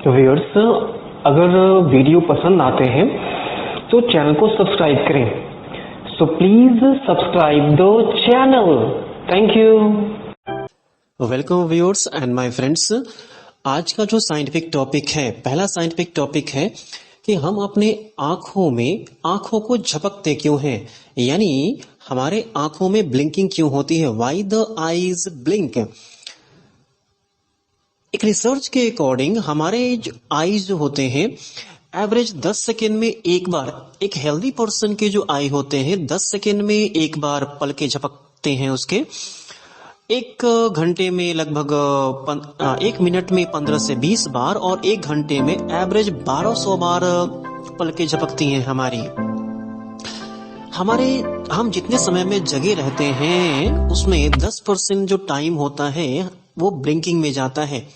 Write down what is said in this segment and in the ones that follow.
Viewers, अगर video पसंद आते हैं तो चैनल को सब्सक्राइब करें। So please subscribe the channel. Thank you. Welcome viewers and my friends. आज का जो साइंटिफिक टॉपिक है, पहला साइंटिफिक टॉपिक है कि हम अपने आंखों को झपकते क्यों हैं, यानी हमारे आंखों में ब्लिंकिंग क्यों होती है। Why the eyes blink. एक रिसर्च के अकॉर्डिंग हमारे जो आईज जो होते हैं एवरेज 10 सेकेंड में एक बार, एक हेल्दी पर्सन के जो आई होते हैं 10 सेकेंड में एक बार पलके झपकते हैं उसके। एक घंटे में लगभग 1 मिनट में 15 से 20 बार और 1 घंटे में एवरेज 1200 बार पलके झपकती हैं हम जितने समय में जगे रहते हैं उसमें 10% जो टाइम होता है वो ब्लिंकिंग में जाता है।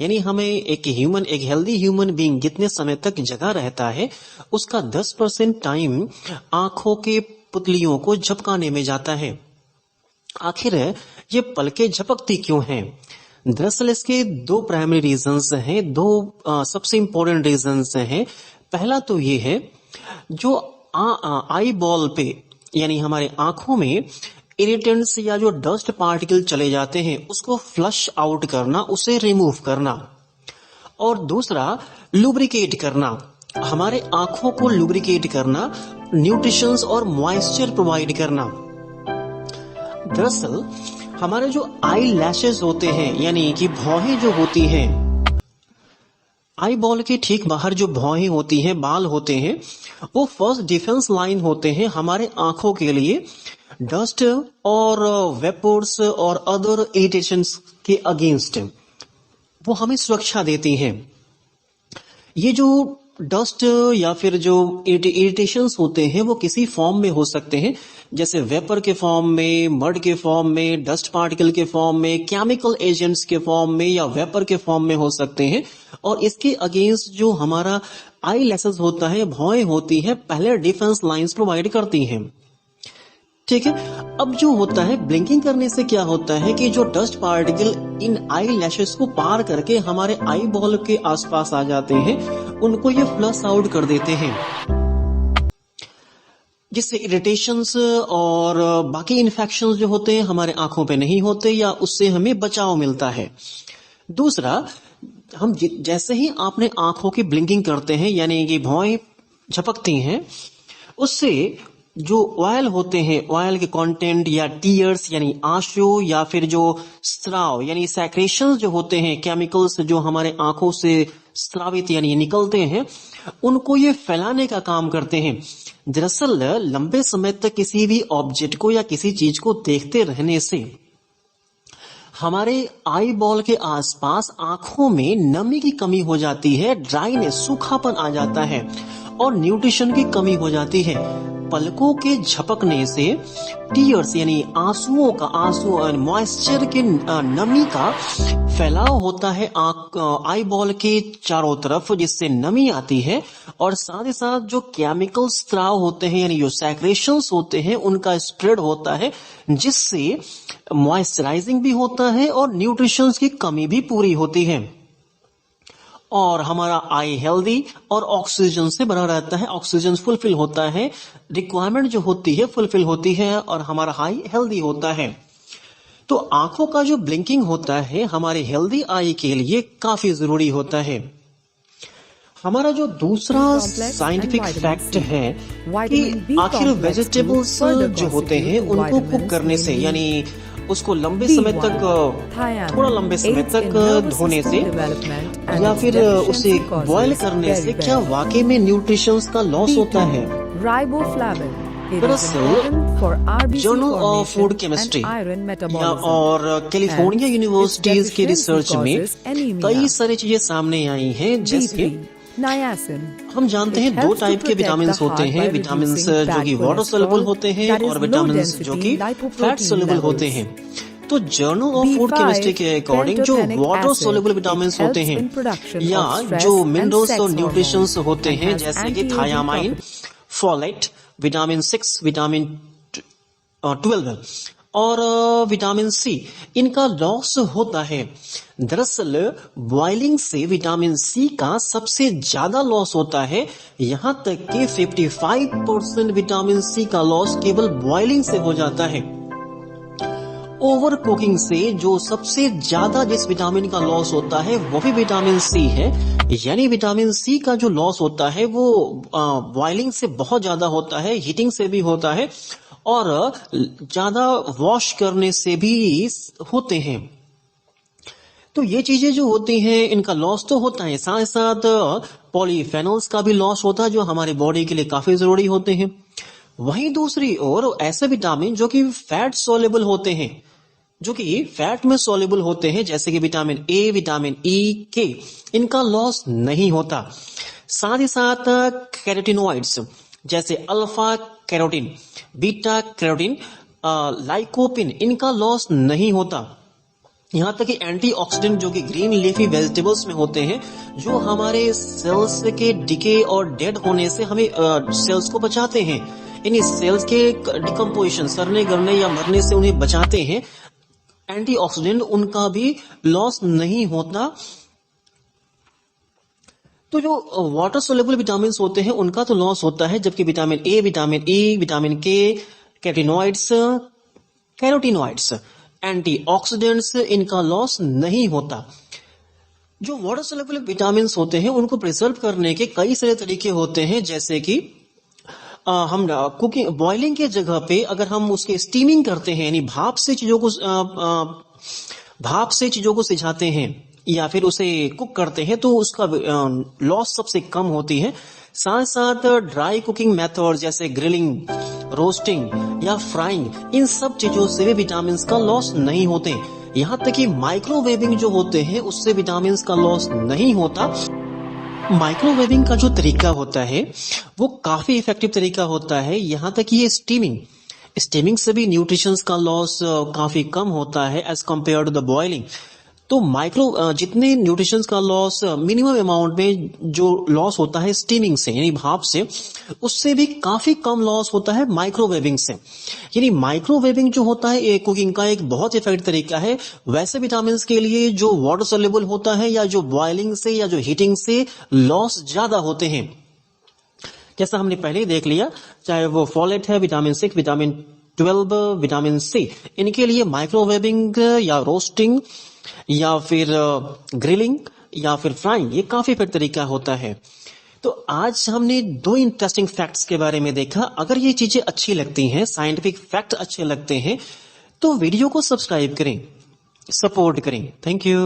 यानी हमें एक हेल्दी ह्यूमन बीइंग जितने समय तक जगा रहता है उसका 10% टाइम आंखों के पुतलियों को झपकाने में जाता है। आखिर ये पलके झपकती क्यों हैं? दरअसल इसके 2 प्राइमरी रीजंस हैं, 2 सबसे इंपॉर्टेंट रीजंस हैं। पहला तो ये है जो आई बॉल पे यानी हमारे आंखों में इरिटेंट्स या जो डस्ट पार्टिकल चले जाते हैं उसको फ्लश आउट करना, उसे रिमूव करना। और दूसरा लुब्रिकेट करना, हमारे आंखों को लुब्रिकेट करना, न्यूट्रिशंस और मॉइस्चर प्रोवाइड करना। दरअसल हमारे जो आई लैशेस होते हैं यानी कि भौहें जो होती हैं, आई बॉल के ठीक बाहर जो भौहें होती हैं, बाल होते हैं, वो फर्स्ट डिफेंस लाइन होते हैं हमारे आंखों के लिए डस्ट और वेपर्स और अदर इरिटेशंस के अगेंस्ट। वो हमें सुरक्षा देती हैं। ये जो डस्ट या फिर जो इरिटेशंस होते हैं वो किसी फॉर्म में हो सकते हैं, जैसे वेपर के फॉर्म में, मड के फॉर्म में, डस्ट पार्टिकल के फॉर्म में, केमिकल एजेंट्स के फॉर्म में या वेपर के फॉर्म में हो सकते हैं। और इसके अगेंस्ट जो हमारा आई लैशेस होता है, भौएं होती है, पहले डिफेंस लाइंस प्रोवाइड करती हैं। ठीक है। अब जो होता है ब्लिंकिंग करने से क्या होता है कि जो dust particle in eye lashes को पार करके हमारे आई बॉल के आसपास आ जाते हैं, उनको ये फ्लश आउट कर देते हैं, जिससे इरिटेशंस और बाकी इन्फेक्शंस जो होते हैं हमारे आंखों पे नहीं होते या उससे हमें बचाव मिलता है। दूसरा, हम जैसे ही आपने आंखों की ब्लिंकिंग करते हैं यानी कि भौएं झपकती हैं, उससे जो ऑयल होते हैं, ऑयल के कंटेंट या टीयर्स यानी आंसू या फिर जो स्राव यानी सेक्रेशंस जो होते हैं, केमिकल्स जो हमारे आंखों से स्रावित यानी निकलते हैं, उनको ये फैलाने का काम करते हैं। दरअसल लंबे समय तक किसी भी ऑब्जेक्ट को या किसी चीज को देखते रहने से हमारे आई बॉल के आसपास आंखों में नमी की कमी हो जाती है, ड्राइनेस, सूखापन आ जाता है और न्यूट्रिशन की कमी हो जाती है। पलकों के झपकने से टीयर्स यानी आंसू और मॉइस्चर के नमी का फैलाव होता है आई बॉल के चारों तरफ, जिससे नमी आती है और साथ ही साथ जो केमिकल स्राव होते हैं यानी जो सैक्रेशंस होते हैं उनका स्प्रेड होता है, जिससे मॉइस्चराइजिंग भी होता है और न्यूट्रिशंस की कमी भी पूरी होती है और हमारा आई हेल्दी और ऑक्सीजन से भरा रहता है। ऑक्सीजन फुलफिल होता है, रिक्वायरमेंट जो होती है फुलफिल होती है और हमारा आई हेल्दी होता है। तो आंखों का जो ब्लिंकिंग होता है हमारे हेल्दी आई के लिए काफी जरूरी होता है। हमारा जो दूसरा साइंटिफिक फैक्ट है कि आखिर वेजिटेबल्स जो होते हैं उनको कुक करने से यानी उसको थोड़ा लंबे समय तक धोने से या फिर उसे बॉयल करने से क्या वाकई में न्यूट्रिशंस का लॉस होता है? दरअसल जर्नल ऑफ फूड केमिस्ट्री और कैलिफोर्निया यूनिवर्सिटीज के रिसर्च में कई सारी चीजें सामने आई हैं, जैसे हम जानते हैं 2 टाइप के विटामिन होते हैं, विटामिन जो कि वाटर सोल्यूबल होते हैं और विटामिन जो कि फैट सोल्यूबल होते हैं। तो जर्नल ऑफ फूड केमिस्ट्री के अकॉर्डिंग जो वाटर सोल्यूबल विटामिन होते हैं या जो मिनरल्स और न्यूट्रिशंस होते हैं, जैसे कि थायामाइन, फोलेट, विटामिन 6, विटामिन 12 और विटामिन सी, इनका लॉस होता है। दरअसल बॉइलिंग से विटामिन सी का सबसे ज्यादा लॉस होता है, यहां तक कि 55% विटामिन सी का लॉस केवल बॉइलिंग से हो जाता है। ओवर कुकिंग से जो सबसे ज्यादा जिस विटामिन का लॉस होता है वो भी विटामिन सी है, यानी विटामिन सी का जो लॉस होता है वो बॉइलिंग से बहुत ज्यादा होता है, हीटिंग से भी होता है और ज्यादा वॉश करने से भी होते हैं। तो ये चीजें जो होती हैं इनका लॉस तो होता है, साथ साथ पॉलीफेनॉल्स का भी लॉस होता है जो हमारे बॉडी के लिए काफी जरूरी होते हैं। वहीं दूसरी ओर ऐसे विटामिन जो कि फैट सोल्युबल होते हैं, जो कि फैट में सोल्युबल होते हैं, जैसे कि विटामिन ए, विटामिन ई, के, इनका लॉस नहीं होता। साथ ही साथ कैरोटिनॉइड्स जैसे alpha carotene, beta carotene, lycopene, इनका लॉस नहीं होता। यहाँ तक कि एंटीऑक्सीडेंट जो कि ग्रीन लीफी वेजिटेबल्स में होते हैं, जो हमारे सेल्स के डिके और डेड होने से हमें सेल्स को बचाते हैं, यानी सेल्स के डिकम्पोजिशन, सड़ने गलने या मरने से उन्हें बचाते हैं, एंटीऑक्सीडेंट उनका भी लॉस नहीं होता। तो जो वाटर सोल्युबल विटामिन होते हैं उनका तो लॉस होता है, जबकि vitamin A, vitamin E, vitamin के, कैरोटिनॉइड्स, कैरोटिनॉइड्स, एंटीऑक्सीडेंट्स, इनका लॉस नहीं होता। जो वाटर सोल्युबल विटामिन होते हैं उनको प्रिजर्व करने के कई सारे तरीके होते हैं, जैसे कि हम कुकिंग, बॉइलिंग के जगह पे अगर हम उसके स्टीमिंग करते हैं, यानी भाप से चीजों को सिझाते हैं या फिर उसे कुक करते हैं, तो उसका लॉस सबसे कम होती है। साथ साथ ड्राई कुकिंग मेथड जैसे ग्रिलिंग, रोस्टिंग या फ्राइंग, इन सब चीजों से भी विटामिन का लॉस नहीं होते। यहाँ तक कि माइक्रोवेविंग जो होते हैं उससे विटामिन का लॉस नहीं होता। माइक्रोवेविंग का जो तरीका होता है वो काफी इफेक्टिव तरीका होता है, यहाँ तक कि ये स्टीमिंग से भी न्यूट्रिशंस का लॉस काफी कम होता है as compare to the boiling. तो जितने न्यूट्रिशंस का लॉस मिनिमम अमाउंट में जो लॉस होता है स्टीमिंग से, यानी भाप से, उससे भी काफी कम लॉस होता है माइक्रोवेविंग से। यानी माइक्रोवेविंग जो होता है एक कुकिंग का एक बहुत इफेक्टिव तरीका है। वैसे विटामिन के लिए जो वाटर सोल्युबल होता है या जो बॉइलिंग से या जो हीटिंग से लॉस ज्यादा होते हैं, जैसा हमने पहले ही देख लिया, चाहे वो फॉलेट है, विटामिन 6, विटामिन 12, विटामिन सी, इनके लिए माइक्रोवेविंग या रोस्टिंग या फिर ग्रिलिंग या फिर फ्राइंग ये काफी फिट तरीका होता है। तो आज हमने 2 इंटरेस्टिंग फैक्ट्स के बारे में देखा। अगर ये चीजें अच्छी लगती हैं, साइंटिफिक फैक्ट अच्छे लगते हैं, तो वीडियो को सब्सक्राइब करें, सपोर्ट करें। Thank you.